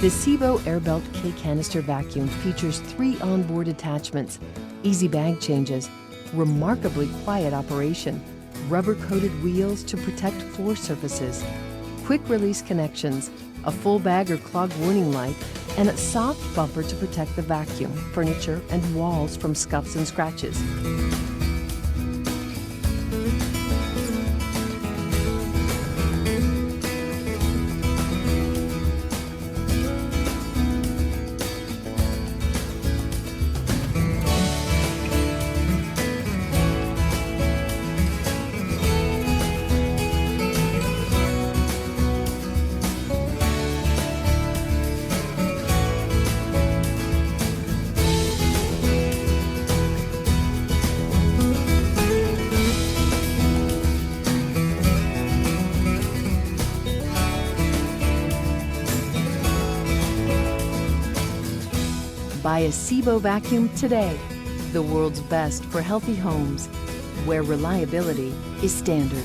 The Sebo Airbelt K Canister vacuum features 3 onboard attachments, easy bag changes, remarkably quiet operation, rubber-coated wheels to protect floor surfaces, quick-release connections, a full bag or clog warning light, and a soft bumper to protect the vacuum, furniture, and walls from scuffs and scratches. Buy a Sebo vacuum today, the world's best for healthy homes, where reliability is standard.